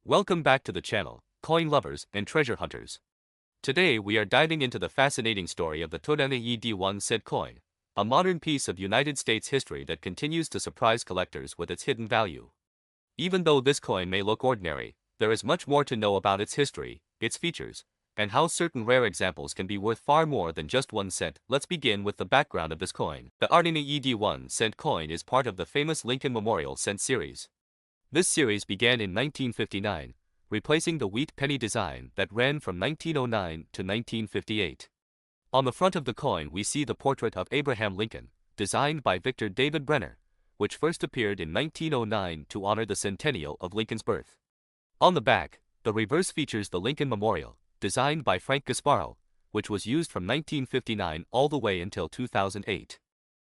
Welcome back to the channel, coin lovers and treasure hunters. Today we are diving into the fascinating story of the TONENY 1 cent coin, a modern piece of United States history that continues to surprise collectors with its hidden value. Even though this coin may look ordinary, there is much more to know about its history, its features, and how certain rare examples can be worth far more than just 1 cent. Let's begin with the background of this coin. The TONENY 1 cent coin is part of the famous Lincoln Memorial Cent series. This series began in 1959, replacing the wheat penny design that ran from 1909 to 1958. On the front of the coin we see the portrait of Abraham Lincoln, designed by Victor David Brenner, which first appeared in 1909 to honor the centennial of Lincoln's birth. On the back, the reverse features the Lincoln Memorial, designed by Frank Gasparo, which was used from 1959 all the way until 2008.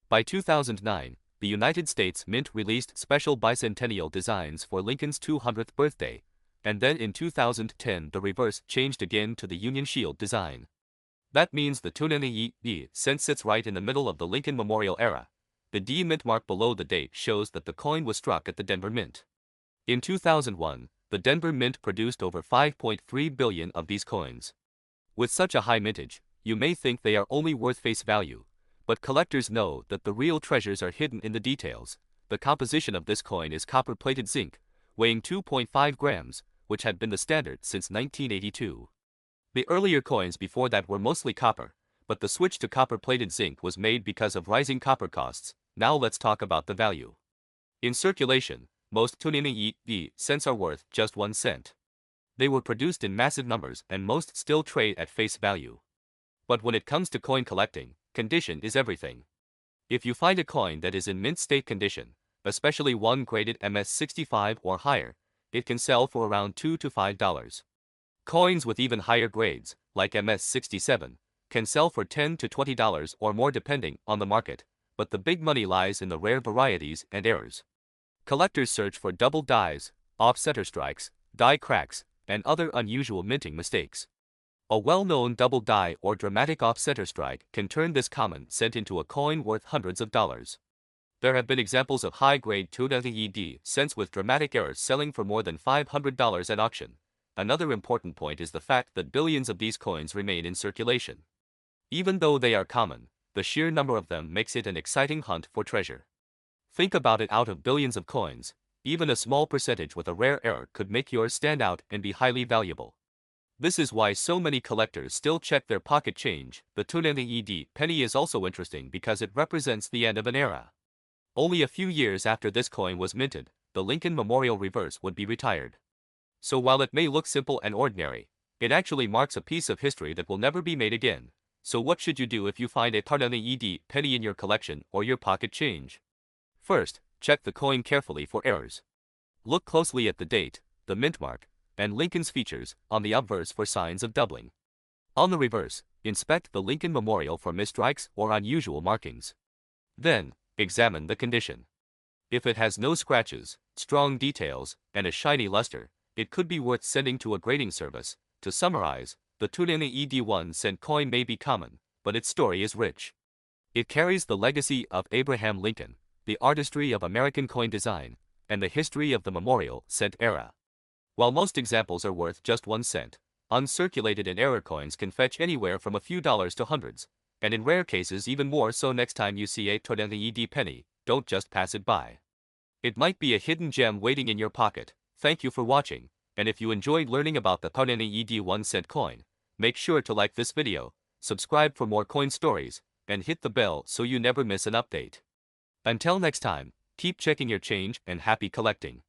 By 2009, the United States Mint released special bicentennial designs for Lincoln's 200th birthday, and then in 2010 the reverse changed again to the Union Shield design. That means the TONENY cent sits right in the middle of the Lincoln Memorial era. The D mint mark below the date shows that the coin was struck at the Denver Mint. In 2001, the Denver Mint produced over 5.3 billion of these coins. With such a high mintage, you may think they are only worth face value, but collectors know that the real treasures are hidden in the details. The composition of this coin is copper-plated zinc, weighing 2.5 grams, which had been the standard since 1982. The earlier coins before that were mostly copper, but the switch to copper-plated zinc was made because of rising copper costs. Now let's talk about the value. In circulation, most TONENY cents are worth just 1 cent. They were produced in massive numbers and most still trade at face value. But when it comes to coin collecting, condition is everything. If you find a coin that is in mint state condition, especially one graded MS65 or higher, it can sell for around $2 to $5. Coins with even higher grades, like MS67, can sell for $10 to $20 or more depending on the market, but the big money lies in the rare varieties and errors. Collectors search for double dies, off-center strikes, die cracks, and other unusual minting mistakes. A well-known double die or dramatic off-center strike can turn this common cent into a coin worth hundreds of dollars. There have been examples of high-grade TONENY cents with dramatic errors selling for more than $500 at auction. Another important point is the fact that billions of these coins remain in circulation. Even though they are common, the sheer number of them makes it an exciting hunt for treasure. Think about it, out of billions of coins, even a small percentage with a rare error could make yours stand out and be highly valuable. This is why so many collectors still check their pocket change. The TONENY penny is also interesting because it represents the end of an era. Only a few years after this coin was minted, the Lincoln Memorial reverse would be retired. So while it may look simple and ordinary, it actually marks a piece of history that will never be made again. So what should you do if you find a TONENY penny in your collection or your pocket change? First, check the coin carefully for errors. Look closely at the date, the mint mark, and Lincoln's features on the obverse for signs of doubling. On the reverse, inspect the Lincoln Memorial for misstrikes or unusual markings. Then, examine the condition. If it has no scratches, strong details, and a shiny luster, it could be worth sending to a grading service. To summarize, the TONENY 1 cent coin may be common, but its story is rich. It carries the legacy of Abraham Lincoln, the artistry of American coin design, and the history of the Memorial Cent era. While most examples are worth just 1 cent, uncirculated and error coins can fetch anywhere from a few dollars to hundreds, and in rare cases even more. So next time you see a TONENY penny, don't just pass it by. It might be a hidden gem waiting in your pocket. Thank you for watching, and if you enjoyed learning about the TONENY 1 cent coin, make sure to like this video, subscribe for more coin stories, and hit the bell so you never miss an update. Until next time, keep checking your change and happy collecting.